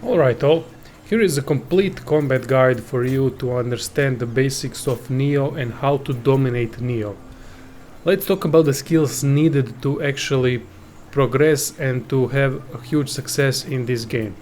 Alright all, here is a complete combat guide for you to understand the basics of Nioh and how to dominate Nioh. Let's talk about the skills needed to actually progress and to have a huge success in this game.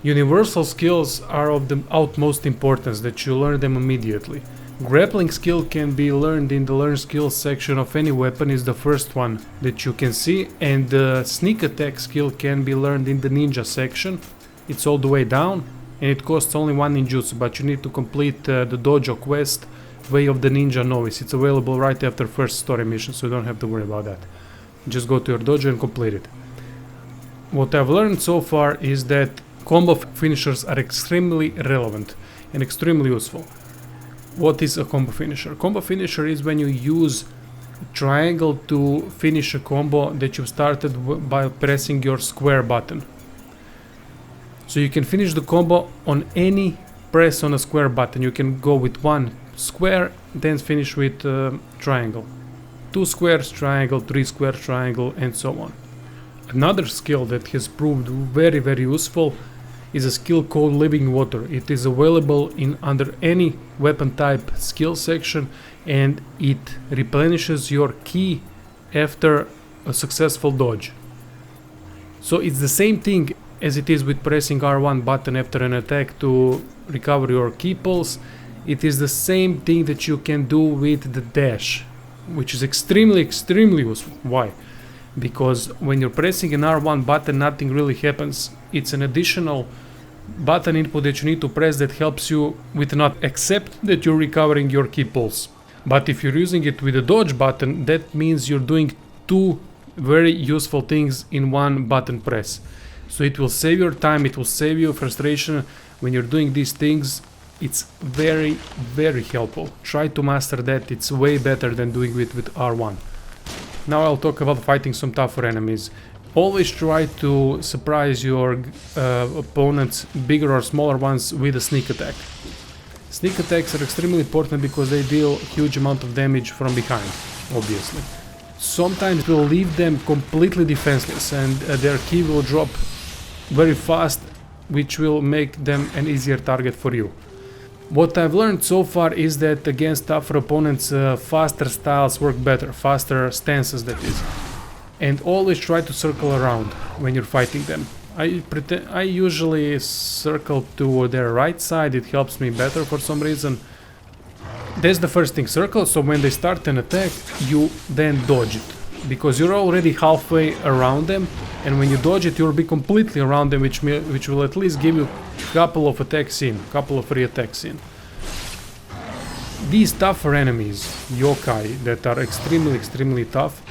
Universal skills are of the utmost importance that you learn them immediately. Grappling skill can be learned in the learn skills section of any weapon, is the first one that you can see, and the sneak attack skill can be learned in the ninja section. It's all the way down and it costs only 1 ninjutsu, but you need to complete the dojo quest Way of the Ninja Novice. It's available right after first story mission, so you don't have to worry about that. Just go to your dojo and complete it. What I've learned so far is that combo finishers are extremely relevant and extremely useful. What is a combo finisher? Combo finisher is when you use triangle to finish a combo that you started by pressing your square button. So you can finish the combo on any press on a square button. You can go with one square, then finish with triangle. 2 squares triangle, 3 square triangle, and so on. Another skill that has proved very useful is a skill called Living Water. It is available in under any weapon type skill section, and it replenishes your ki after a successful dodge. So it's the same thing as it is with pressing R1 button after an attack to recover your ki pulse. It is the same thing that you can do with the dash, which is extremely useful. Why? Because when you're pressing an R1 button, nothing really happens. It's an additional button input that you need to press that helps you with not except that you're recovering your ki pulse. But if you're using it with a dodge button, that means you're doing 2 very useful things in one button press. So it will save your time, it will save you frustration when you're doing these things. It's very helpful. Try to master that. It's way better than doing it with R1. Now I'll talk about fighting some tougher enemies. Always try to surprise your opponents, bigger or smaller ones, with a sneak attack. Sneak attacks are extremely important because they deal huge amount of damage from behind, obviously. Sometimes it will leave them completely defenseless and their ki will drop very fast, which will make them an easier target for you. What I've learned so far is that against tougher opponents, faster styles work better, faster stances that is. And always try to circle around when you're fighting them. I usually circle to their right side, it helps me better for some reason. That's the first thing, circle, so when they start an attack, you then dodge it. Because you're already halfway around them, and when you dodge it, you'll be completely around them, which will at least give you a couple of attacks in, couple of free attacks in. These tougher enemies, yokai, that are extremely tough,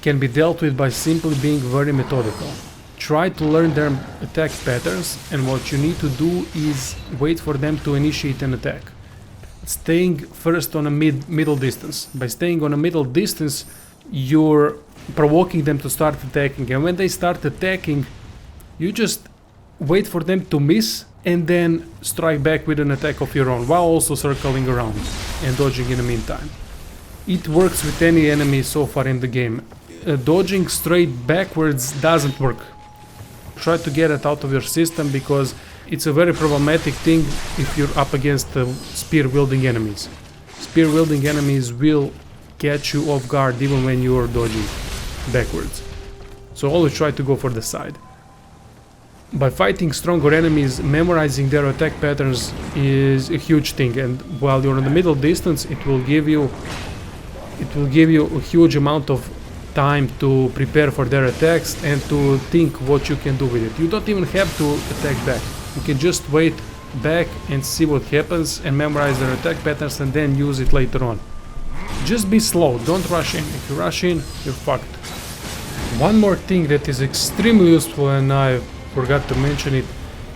can be dealt with by simply being very methodical. Try to learn their attack patterns, and what you need to do is wait for them to initiate an attack. Staying first on a middle distance. By staying on a middle distance, you're provoking them to start attacking, and when they start attacking, you just wait for them to miss and then strike back with an attack of your own, while also circling around and dodging in the meantime. It works with any enemy so far in the game. Dodging straight backwards doesn't work. Try to get it out of your system, because it's a very problematic thing if you're up against spear wielding enemies. Spear wielding enemies will catch you off guard even when you're dodging backwards. So always try to go for the side. By fighting stronger enemies, memorizing their attack patterns is a huge thing, and while you're in the middle distance, it will give you a huge amount of time to prepare for their attacks and to think what you can do with it. You don't even have to attack back. You can just wait back and see what happens and memorize their attack patterns and then use it later on. Just be slow, don't rush in. If you rush in, you're fucked. One more thing that is extremely useful, and I forgot to mention it,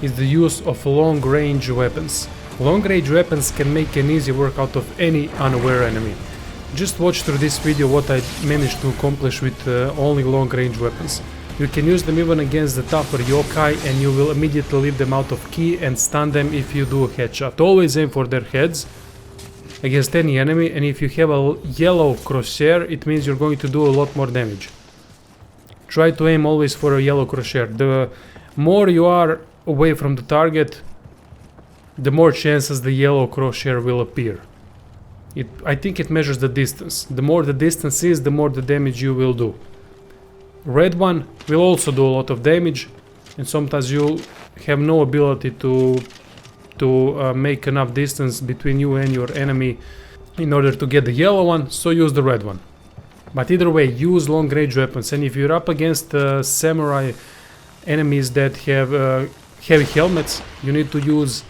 is the use of long-range weapons. Long-range weapons can make an easy work out of any unaware enemy. Just watch through this video what I managed to accomplish with only long-range weapons. You can use them even against the tougher yokai, and you will immediately leave them out of ki and stun them if you do a headshot. Always aim for their heads against any enemy, and if you have a yellow crosshair, it means you're going to do a lot more damage. Try to aim always for a yellow crosshair. The More you are away from the target, the more chances the yellow crosshair will appear. I think it measures the distance. The more the distance is, the more the damage you will do. Red one will also do a lot of damage, and sometimes you have no ability to make enough distance between you and your enemy in order to get the yellow one, so use the red one. But either way, use long range weapons, and if you're up against samurai enemies that have heavy helmets, you need to use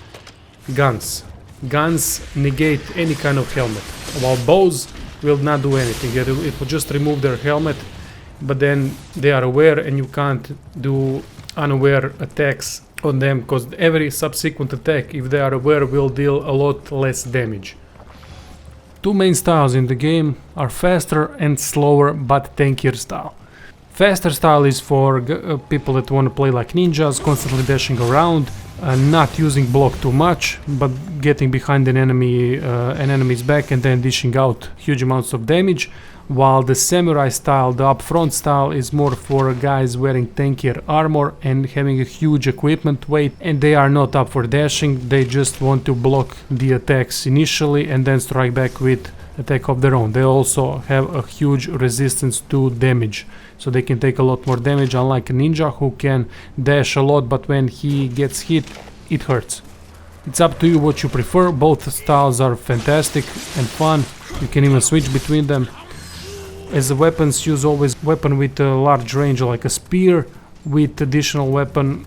guns. Guns negate any kind of helmet, while bows will not do anything. It will just remove their helmet, but then they are aware and you can't do unaware attacks on them, because every subsequent attack, if they are aware, will deal a lot less damage. Two main styles in the game are faster and slower but tankier style. Faster style is for people that want to play like ninjas, constantly dashing around, not using block too much, but getting behind an enemy's back and then dishing out huge amounts of damage. While the samurai style, the upfront style, is more for guys wearing tankier armor and having a huge equipment weight, and they are not up for dashing. They just want to block the attacks initially and then strike back with attack of their own. They also have a huge resistance to damage, so they can take a lot more damage, unlike a ninja who can dash a lot, but when he gets hit, it hurts. It's up to you what you prefer. Both styles are fantastic and fun. You can even switch between them. As the weapons, use always weapon with a large range like a spear with additional weapon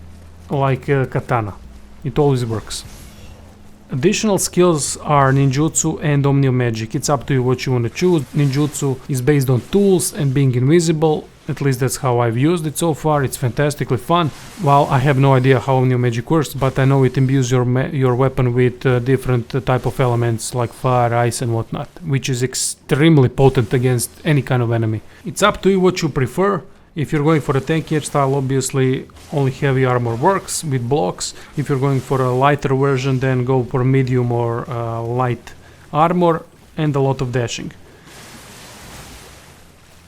like a katana. It always works. Additional skills are ninjutsu and omnio magic. It's up to you what you want to choose. Ninjutsu is based on tools and being invisible. At least that's how I've used it so far. It's fantastically fun. Well, I have no idea how omnio magic works, but I know it imbues your weapon with different type of elements like fire, ice and whatnot, which is extremely potent against any kind of enemy. It's up to you what you prefer. If you're going for a tankier style, obviously only heavy armor works with blocks. If you're going for a lighter version, then go for medium or light armor and a lot of dashing.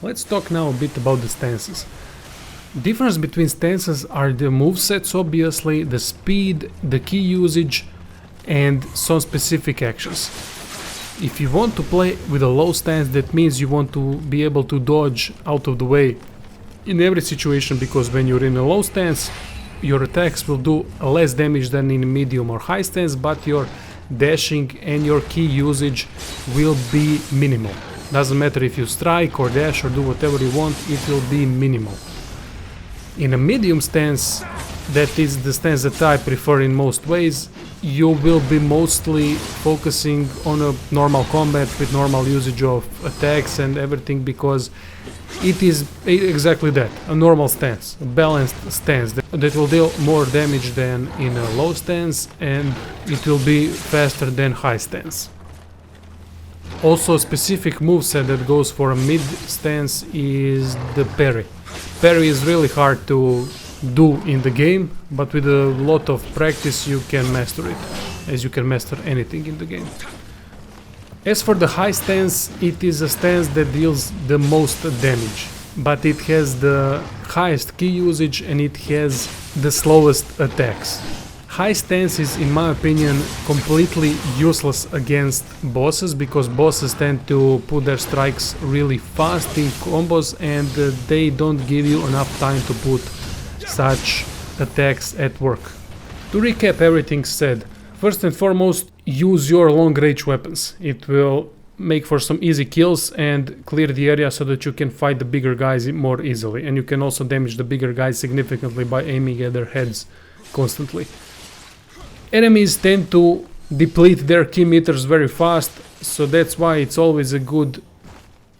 Let's talk now a bit about the stances. Difference between stances are the movesets, obviously, the speed, the key usage, and some specific actions. If you want to play with a low stance, that means you want to be able to dodge out of the way in every situation, because when you're in a low stance, your attacks will do less damage than in a medium or high stance, but your dashing and your key usage will be minimal. Doesn't matter if you strike or dash or do whatever you want, it will be minimal. In a medium stance, that is the stance that I prefer in most ways, you will be mostly focusing on a normal combat with normal usage of attacks and everything, because it is exactly that, a normal stance, a balanced stance that will deal more damage than in a low stance, and it will be faster than high stance. Also, a specific moveset that goes for a mid stance is the parry. Parry is really hard to do in the game, but with a lot of practice you can master it, as you can master anything in the game. As for the high stance, it is a stance that deals the most damage, but it has the highest key usage and it has the slowest attacks. High stance is, in my opinion, completely useless against bosses, because bosses tend to put their strikes really fast in combos and they don't give you enough time to put such attacks at work. To recap everything said, first and foremost, use your long range weapons. It will make for some easy kills and clear the area so that you can fight the bigger guys more easily, and you can also damage the bigger guys significantly by aiming at their heads constantly. Enemies tend to deplete their key meters very fast, so that's why it's always a good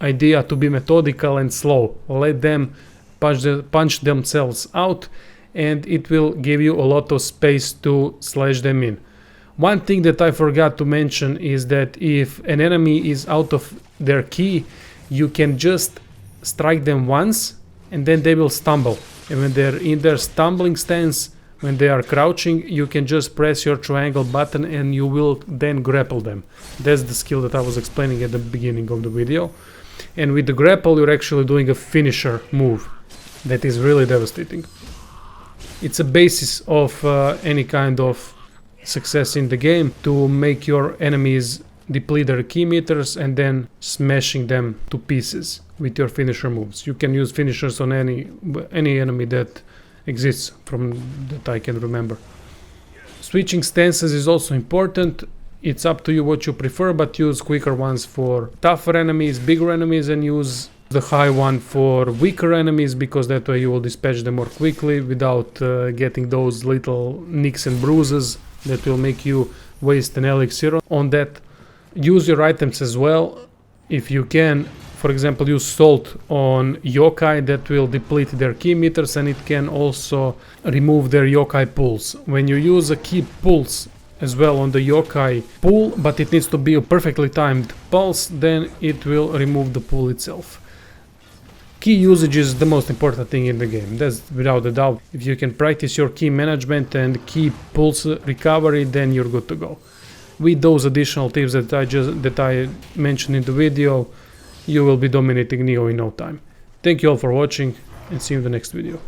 idea to be methodical and slow. Let them punch themselves out, and it will give you a lot of space to slash them in. One thing that I forgot to mention is that if an enemy is out of their key, you can just strike them once and then they will stumble. And when they're in their stumbling stance, when they are crouching, you can just press your triangle button and you will then grapple them. That's the skill that I was explaining at the beginning of the video. And with the grapple, you're actually doing a finisher move that is really devastating. It's a basis of any kind of success in the game, to make your enemies deplete their key meters and then smashing them to pieces with your finisher moves. You can use finishers on any enemy that exists from that I can remember. Switching stances is also important. It's up to you what you prefer, but use quicker ones for tougher enemies, bigger enemies, and use the high one for weaker enemies, because that way you will dispatch them more quickly without getting those little nicks and bruises that will make you waste an elixir on that. Use your items as well if you can. For example, use salt on yokai, that will deplete their key meters, and it can also remove their yokai pulls. When you use a key pulse as well on the yokai pull, but it needs to be a perfectly timed pulse, then it will remove the pull itself. Key usage is the most important thing in the game, that's without a doubt. If you can practice your key management and key pulse recovery, then you're good to go. With those additional tips that I mentioned in the video, you will be dominating Nioh in no time. Thank you all for watching, and see you in the next video.